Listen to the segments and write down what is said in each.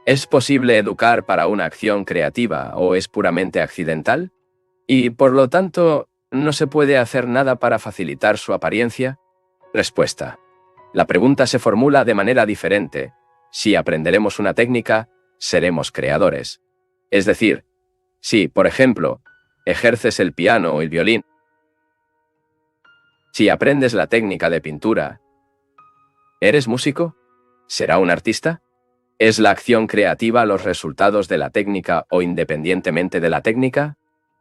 ¿Es posible educar para una acción creativa o es puramente accidental? Y, por lo tanto, ¿no se puede hacer nada para facilitar su apariencia? Respuesta. La pregunta se formula de manera diferente. Si aprenderemos una técnica, seremos creadores. Es decir, si, por ejemplo, ejerces el piano o el violín, si aprendes la técnica de pintura, ¿eres músico? ¿Será un artista? ¿Es la acción creativa los resultados de la técnica o independientemente de la técnica?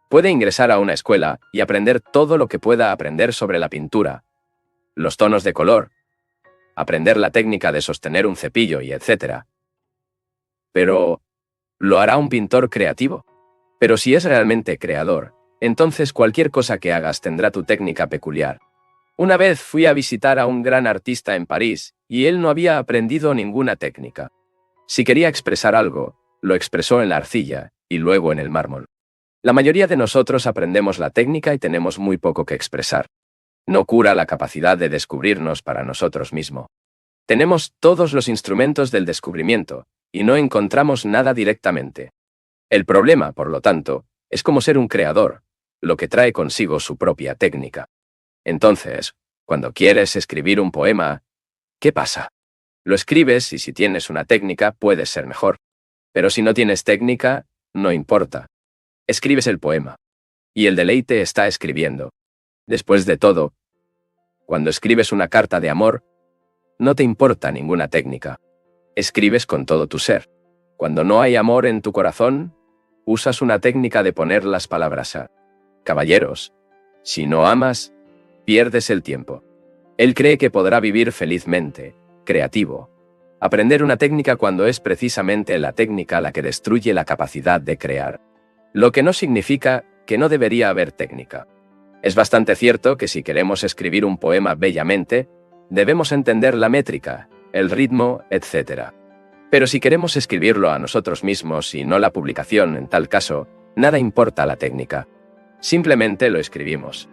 Puede ingresar a una escuela y aprender todo lo que pueda aprender sobre la pintura, los tonos de color, aprender la técnica de sostener un cepillo y etc. Pero, ¿lo hará un pintor creativo? Pero si es realmente creador, entonces cualquier cosa que hagas tendrá tu técnica peculiar. Una vez fui a visitar a un gran artista en París y él no había aprendido ninguna técnica. Si quería expresar algo, lo expresó en la arcilla y luego en el mármol. La mayoría de nosotros aprendemos la técnica y tenemos muy poco que expresar. No cura la capacidad de descubrirnos para nosotros mismos. Tenemos todos los instrumentos del descubrimiento y no encontramos nada directamente. El problema, por lo tanto, es como ser un creador, lo que trae consigo su propia técnica. Entonces, cuando quieres escribir un poema, ¿qué pasa? Lo escribes y si tienes una técnica puedes ser mejor. Pero si no tienes técnica, no importa. Escribes el poema. Y el deleite está escribiendo. Después de todo, cuando escribes una carta de amor, no te importa ninguna técnica. Escribes con todo tu ser. Cuando no hay amor en tu corazón, usas una técnica de poner las palabras a. Caballeros, si no amas, pierdes el tiempo. Él cree que podrá vivir felizmente, creativo. Aprender una técnica cuando es precisamente la técnica la que destruye la capacidad de crear. Lo que no significa que no debería haber técnica. Es bastante cierto que si queremos escribir un poema bellamente, debemos entender la métrica, el ritmo, etc. Pero si queremos escribirlo a nosotros mismos y no la publicación, en tal caso, nada importa la técnica. Simplemente lo escribimos.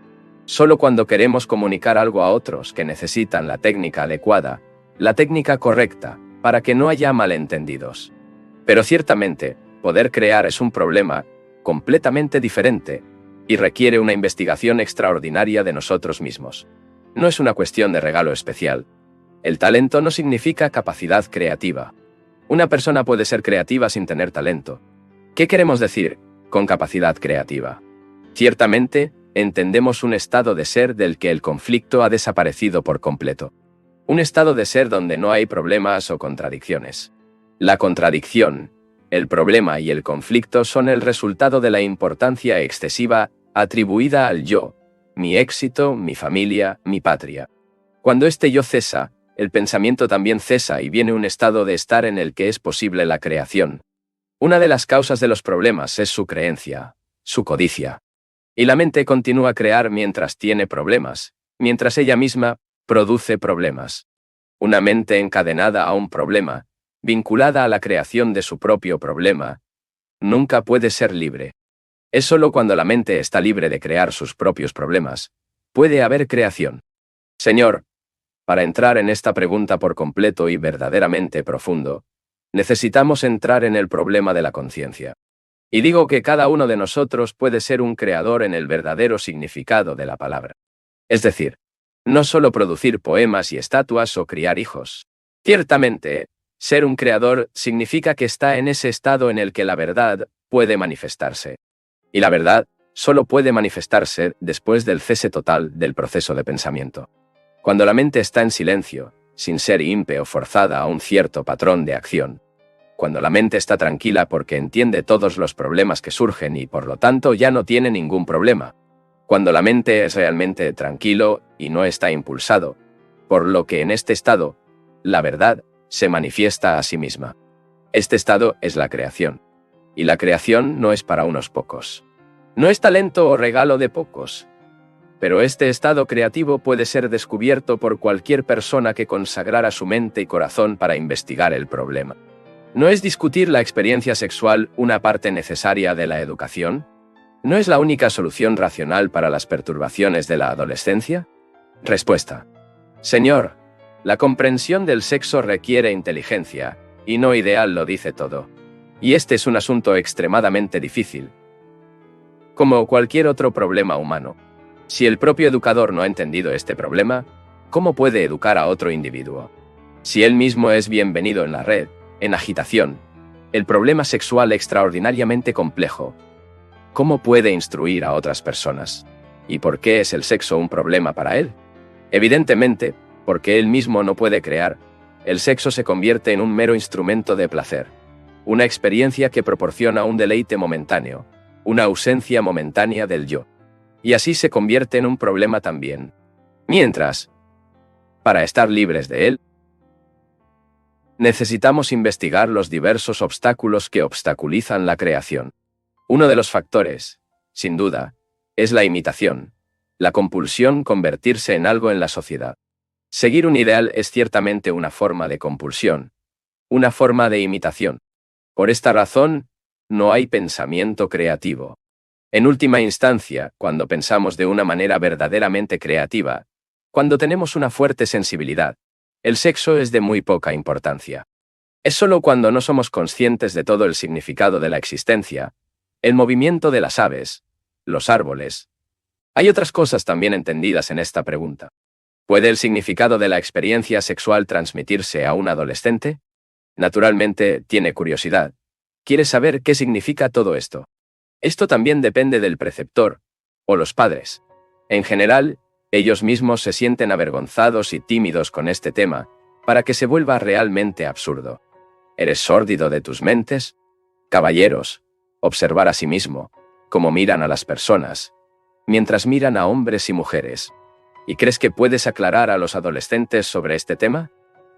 Solo cuando queremos comunicar algo a otros que necesitan la técnica adecuada, la técnica correcta, para que no haya malentendidos. Pero ciertamente, poder crear es un problema completamente diferente y requiere una investigación extraordinaria de nosotros mismos. No es una cuestión de regalo especial. El talento no significa capacidad creativa. Una persona puede ser creativa sin tener talento. ¿Qué queremos decir con capacidad creativa? Ciertamente, entendemos un estado de ser del que el conflicto ha desaparecido por completo. Un estado de ser donde no hay problemas o contradicciones. La contradicción, el problema y el conflicto son el resultado de la importancia excesiva atribuida al yo, mi éxito, mi familia, mi patria. Cuando este yo cesa, el pensamiento también cesa y viene un estado de estar en el que es posible la creación. Una de las causas de los problemas es su creencia, su codicia. Y la mente continúa a crear mientras tiene problemas, mientras ella misma produce problemas. Una mente encadenada a un problema, vinculada a la creación de su propio problema, nunca puede ser libre. Es solo cuando la mente está libre de crear sus propios problemas, puede haber creación. Señor, para entrar en esta pregunta por completo y verdaderamente profundo, necesitamos entrar en el problema de la conciencia. Y digo que cada uno de nosotros puede ser un creador en el verdadero significado de la palabra. Es decir, no solo producir poemas y estatuas o criar hijos. Ciertamente, ser un creador significa que está en ese estado en el que la verdad puede manifestarse. Y la verdad solo puede manifestarse después del cese total del proceso de pensamiento. Cuando la mente está en silencio, sin ser impe o forzada a un cierto patrón de acción. Cuando la mente está tranquila porque entiende todos los problemas que surgen y por lo tanto ya no tiene ningún problema. Cuando la mente es realmente tranquilo y no está impulsado, por lo que en este estado, la verdad se manifiesta a sí misma. Este estado es la creación. Y la creación no es para unos pocos. No es talento o regalo de pocos. Pero este estado creativo puede ser descubierto por cualquier persona que consagrara su mente y corazón para investigar el problema. ¿No es discutir la experiencia sexual una parte necesaria de la educación? ¿No es la única solución racional para las perturbaciones de la adolescencia? Respuesta. Señor, la comprensión del sexo requiere inteligencia, y no ideal lo dice todo. Y este es un asunto extremadamente difícil. Como cualquier otro problema humano, si el propio educador no ha entendido este problema, ¿cómo puede educar a otro individuo? Si él mismo es bienvenido en la red, en agitación, el problema sexual extraordinariamente complejo, ¿cómo puede instruir a otras personas? ¿Y por qué es el sexo un problema para él? Evidentemente, porque él mismo no puede crear, el sexo se convierte en un mero instrumento de placer, una experiencia que proporciona un deleite momentáneo, una ausencia momentánea del yo. Y así se convierte en un problema también. Mientras, para estar libres de él, necesitamos investigar los diversos obstáculos que obstaculizan la creación. Uno de los factores, sin duda, es la imitación, la compulsión convertirse en algo en la sociedad. Seguir un ideal es ciertamente una forma de compulsión, una forma de imitación. Por esta razón, no hay pensamiento creativo. En última instancia, cuando pensamos de una manera verdaderamente creativa, cuando tenemos una fuerte sensibilidad, el sexo es de muy poca importancia. Es solo cuando no somos conscientes de todo el significado de la existencia, el movimiento de las aves, los árboles. Hay otras cosas también entendidas en esta pregunta. ¿Puede el significado de la experiencia sexual transmitirse a un adolescente? Naturalmente, tiene curiosidad. Quiere saber qué significa todo esto. Esto también depende del preceptor, o los padres. En general, ellos mismos se sienten avergonzados y tímidos con este tema, para que se vuelva realmente absurdo. ¿Eres sórdido de tus mentes? Caballeros, observar a sí mismo, cómo miran a las personas, mientras miran a hombres y mujeres. ¿Y crees que puedes aclarar a los adolescentes sobre este tema?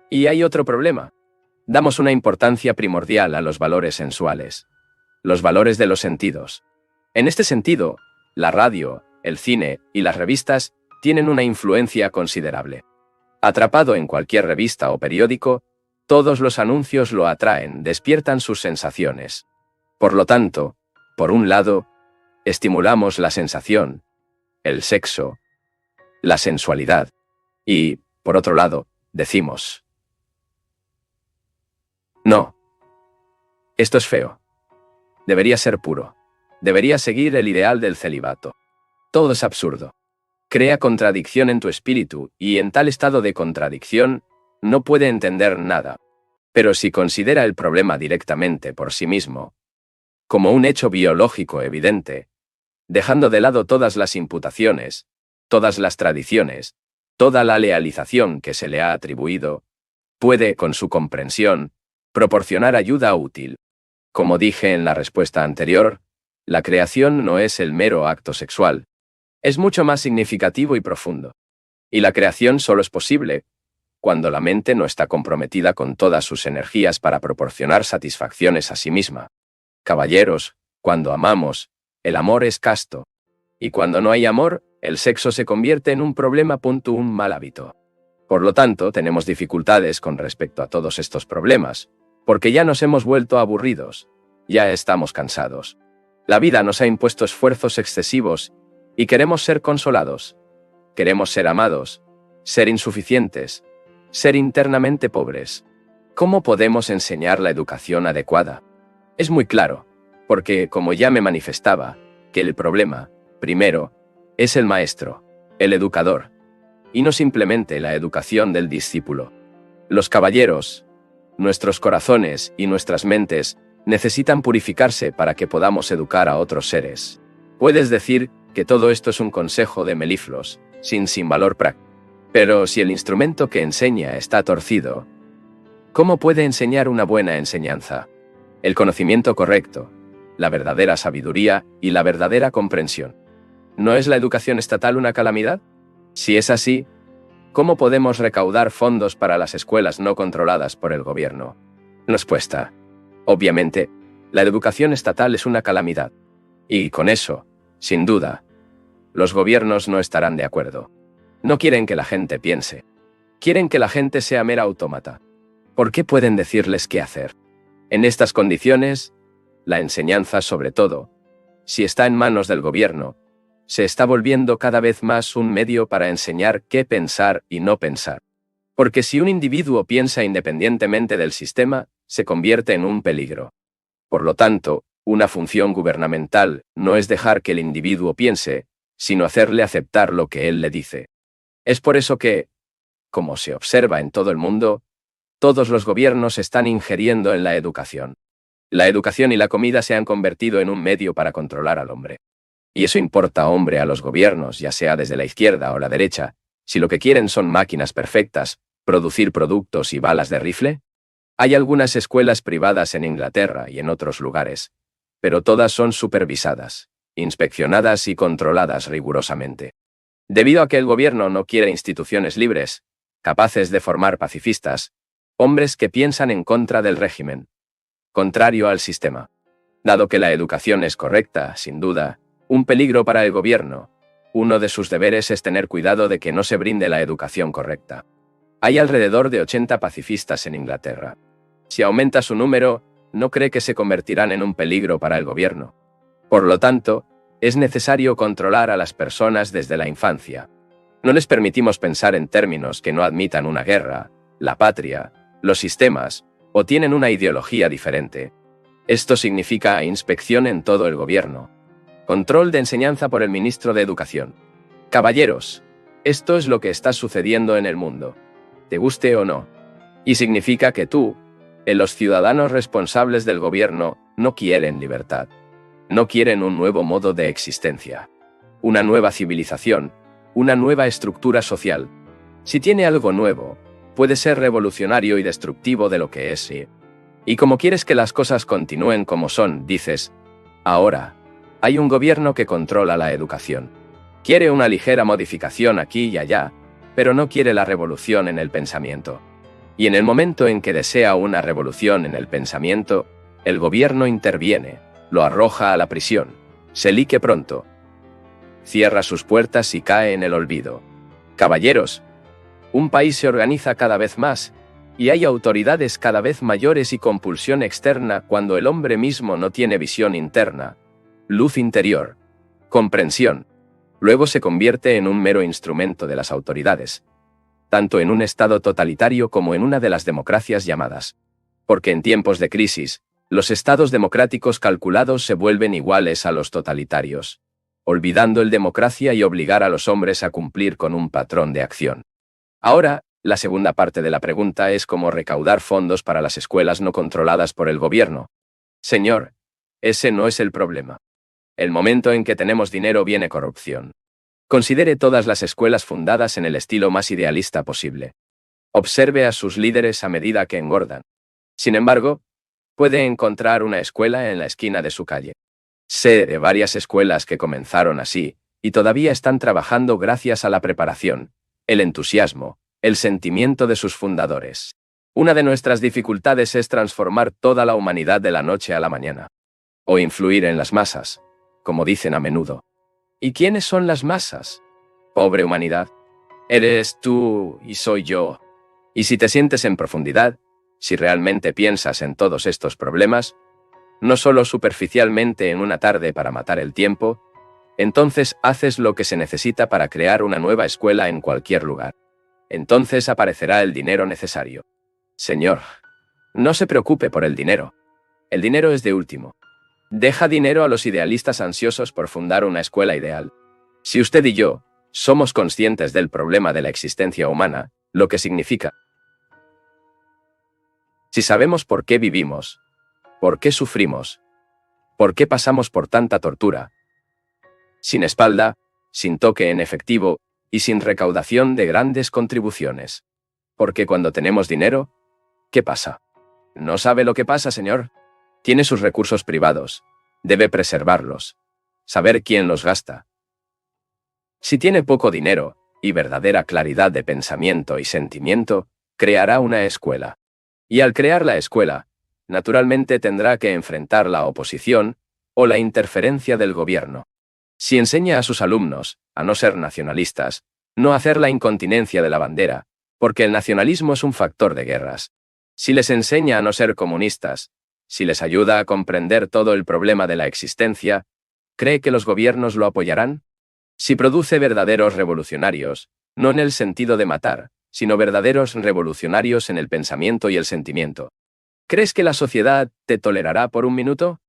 Y hay otro problema. Damos una importancia primordial a los valores sensuales, los valores de los sentidos. En este sentido, la radio, el cine y las revistas tienen una influencia considerable. Atrapado en cualquier revista o periódico, todos los anuncios lo atraen, despiertan sus sensaciones. Por lo tanto, por un lado, estimulamos la sensación, el sexo, la sensualidad, y, por otro lado, decimos: no, esto es feo. Debería ser puro. Debería seguir el ideal del celibato. Todo es absurdo. Crea contradicción en tu espíritu, y en tal estado de contradicción, no puede entender nada. Pero si considera el problema directamente por sí mismo, como un hecho biológico evidente, dejando de lado todas las imputaciones, todas las tradiciones, toda la lealización que se le ha atribuido, puede, con su comprensión, proporcionar ayuda útil. Como dije en la respuesta anterior, la creación no es el mero acto sexual. Es mucho más significativo y profundo. Y la creación solo es posible cuando la mente no está comprometida con todas sus energías para proporcionar satisfacciones a sí misma. Caballeros, cuando amamos, el amor es casto. Y cuando no hay amor, el sexo se convierte en un problema. Un mal hábito. Por lo tanto, tenemos dificultades con respecto a todos estos problemas, porque ya nos hemos vuelto aburridos, ya estamos cansados. La vida nos ha impuesto esfuerzos excesivos y queremos ser consolados. Queremos ser amados, ser insuficientes, ser internamente pobres. ¿Cómo podemos enseñar la educación adecuada? Es muy claro, porque, como ya me manifestaba, que el problema, primero, es el maestro, el educador, y no simplemente la educación del discípulo. Los caballeros, nuestros corazones y nuestras mentes necesitan purificarse para que podamos educar a otros seres. Puedes decir que todo esto es un consejo de melifluos, sin valor práctico. Pero si el instrumento que enseña está torcido, ¿cómo puede enseñar una buena enseñanza? El conocimiento correcto, la verdadera sabiduría y la verdadera comprensión. ¿No es la educación estatal una calamidad? Si es así, ¿cómo podemos recaudar fondos para las escuelas no controladas por el gobierno? Respuesta: obviamente, la educación estatal es una calamidad. Y con eso, sin duda, los gobiernos no estarán de acuerdo. No quieren que la gente piense. Quieren que la gente sea mera autómata. ¿Por qué pueden decirles qué hacer? En estas condiciones, la enseñanza, sobre todo, si está en manos del gobierno, se está volviendo cada vez más un medio para enseñar qué pensar y no pensar. Porque si un individuo piensa independientemente del sistema, se convierte en un peligro. Por lo tanto, una función gubernamental no es dejar que el individuo piense, sino hacerle aceptar lo que él le dice. Es por eso que, como se observa en todo el mundo, todos los gobiernos están ingiriendo en la educación. La educación y la comida se han convertido en un medio para controlar al hombre. Y eso importa, hombre, a los gobiernos, ya sea desde la izquierda o la derecha, si lo que quieren son máquinas perfectas, producir productos y balas de rifle. Hay algunas escuelas privadas en Inglaterra y en otros lugares, pero todas son supervisadas, inspeccionadas y controladas rigurosamente. Debido a que el gobierno no quiere instituciones libres, capaces de formar pacifistas, hombres que piensan en contra del régimen, contrario al sistema. Dado que la educación es correcta, sin duda, un peligro para el gobierno, uno de sus deberes es tener cuidado de que no se brinde la educación correcta. Hay alrededor de 80 pacifistas en Inglaterra. Si aumenta su número, no cree que se convertirán en un peligro para el gobierno. Por lo tanto, es necesario controlar a las personas desde la infancia. No les permitimos pensar en términos que no admitan una guerra, la patria, los sistemas, o tienen una ideología diferente. Esto significa inspección en todo el gobierno. Control de enseñanza por el ministro de Educación. Caballeros, esto es lo que está sucediendo en el mundo, te guste o no. Y significa que tú, los ciudadanos responsables del gobierno, no quieren libertad. No quieren un nuevo modo de existencia. Una nueva civilización, una nueva estructura social. Si tiene algo nuevo, puede ser revolucionario y destructivo de lo que es, sí. Y como quieres que las cosas continúen como son, dices, ahora, hay un gobierno que controla la educación. Quiere una ligera modificación aquí y allá, pero no quiere la revolución en el pensamiento. Y en el momento en que desea una revolución en el pensamiento, el gobierno interviene, lo arroja a la prisión, se lique pronto, cierra sus puertas y cae en el olvido. Caballeros, un país se organiza cada vez más, y hay autoridades cada vez mayores y compulsión externa cuando el hombre mismo no tiene visión interna, luz interior, comprensión. Luego se convierte en un mero instrumento de las autoridades, tanto en un estado totalitario como en una de las democracias llamadas. Porque en tiempos de crisis, los estados democráticos calculados se vuelven iguales a los totalitarios, olvidando el democracia y obligar a los hombres a cumplir con un patrón de acción. Ahora, la segunda parte de la pregunta es cómo recaudar fondos para las escuelas no controladas por el gobierno. Señor, ese no es el problema. El momento en que tenemos dinero viene corrupción. Considere todas las escuelas fundadas en el estilo más idealista posible. Observe a sus líderes a medida que engordan. Sin embargo, puede encontrar una escuela en la esquina de su calle. Sé de varias escuelas que comenzaron así, y todavía están trabajando gracias a la preparación, el entusiasmo, el sentimiento de sus fundadores. Una de nuestras dificultades es transformar toda la humanidad de la noche a la mañana. O influir en las masas, como dicen a menudo. ¿Y quiénes son las masas? Pobre humanidad. Eres tú y soy yo. Y si te sientes en profundidad, si realmente piensas en todos estos problemas, no solo superficialmente en una tarde para matar el tiempo, entonces haces lo que se necesita para crear una nueva escuela en cualquier lugar. Entonces aparecerá el dinero necesario. Señor, no se preocupe por el dinero. El dinero es de último. Deja dinero a los idealistas ansiosos por fundar una escuela ideal. Si usted y yo somos conscientes del problema de la existencia humana, lo que significa. Si sabemos por qué vivimos, por qué sufrimos, por qué pasamos por tanta tortura, sin espalda, sin toque en efectivo y sin recaudación de grandes contribuciones. Porque cuando tenemos dinero, ¿qué pasa? ¿No sabe lo que pasa, señor? Tiene sus recursos privados. Debe preservarlos. Saber quién los gasta. Si tiene poco dinero y verdadera claridad de pensamiento y sentimiento, creará una escuela. Y al crear la escuela, naturalmente tendrá que enfrentar la oposición o la interferencia del gobierno. Si enseña a sus alumnos a no ser nacionalistas, no hacer la incontinencia de la bandera, porque el nacionalismo es un factor de guerras. Si les enseña a no ser comunistas, si les ayuda a comprender todo el problema de la existencia, ¿cree que los gobiernos lo apoyarán? Si produce verdaderos revolucionarios, no en el sentido de matar, sino verdaderos revolucionarios en el pensamiento y el sentimiento. ¿Crees que la sociedad te tolerará por un minuto?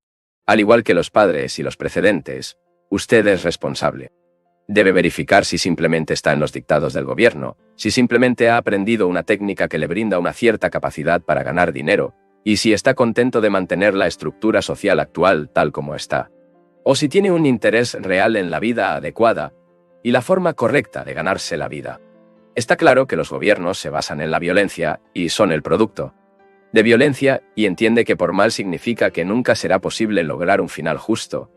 Al igual que los padres y los precedentes, usted es responsable. Debe verificar si simplemente está en los dictados del gobierno, si simplemente ha aprendido una técnica que le brinda una cierta capacidad para ganar dinero, y si está contento de mantener la estructura social actual tal como está. O si tiene un interés real en la vida adecuada y la forma correcta de ganarse la vida. Está claro que los gobiernos se basan en la violencia y son el producto de violencia, y entiende que por mal significa que nunca será posible lograr un final justo.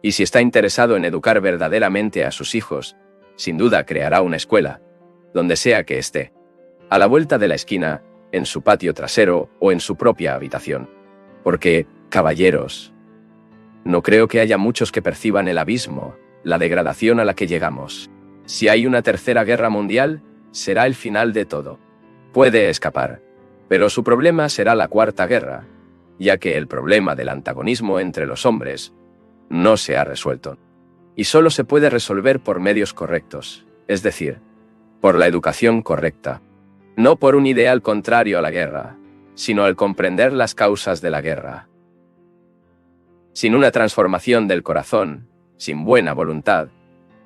Y si está interesado en educar verdaderamente a sus hijos, sin duda creará una escuela, donde sea que esté, a la vuelta de la esquina, en su patio trasero o en su propia habitación. Porque, caballeros, no creo que haya muchos que perciban el abismo, la degradación a la que llegamos. Si hay una tercera guerra mundial, será el final de todo. Puede escapar, pero su problema será la cuarta guerra, ya que el problema del antagonismo entre los hombres no se ha resuelto. Y solo se puede resolver por medios correctos, es decir, por la educación correcta. No por un ideal contrario a la guerra, sino al comprender las causas de la guerra. Sin una transformación del corazón, sin buena voluntad,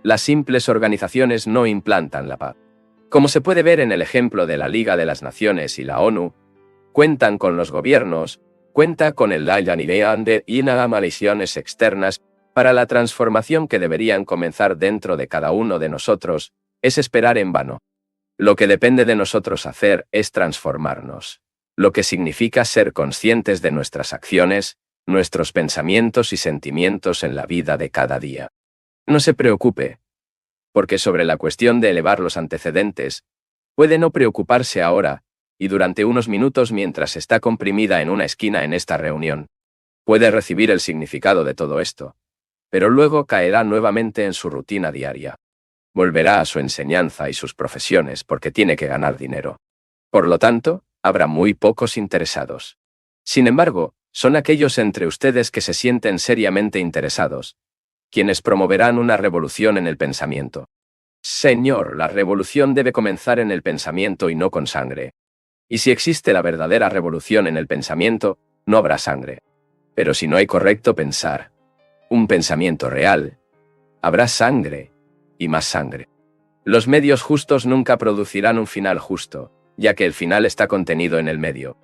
las simples organizaciones no implantan la paz. Como se puede ver en el ejemplo de la Liga de las Naciones y la ONU, cuentan con los gobiernos, cuenta con el de inamisiones externas para la transformación que deberían comenzar dentro de cada uno de nosotros, es esperar en vano. Lo que depende de nosotros hacer es transformarnos, lo que significa ser conscientes de nuestras acciones, nuestros pensamientos y sentimientos en la vida de cada día. No se preocupe, porque sobre la cuestión de elevar los antecedentes, puede no preocuparse ahora, y durante unos minutos mientras está comprimida en una esquina en esta reunión. Puede recibir el significado de todo esto, pero luego caerá nuevamente en su rutina diaria. Volverá a su enseñanza y sus profesiones porque tiene que ganar dinero. Por lo tanto, habrá muy pocos interesados. Sin embargo, son aquellos entre ustedes que se sienten seriamente interesados, quienes promoverán una revolución en el pensamiento. Señor, la revolución debe comenzar en el pensamiento y no con sangre. Y si existe la verdadera revolución en el pensamiento, no habrá sangre. Pero si no hay correcto pensar, un pensamiento real, habrá sangre, y más sangre. Los medios justos nunca producirán un final justo, ya que el final está contenido en el medio.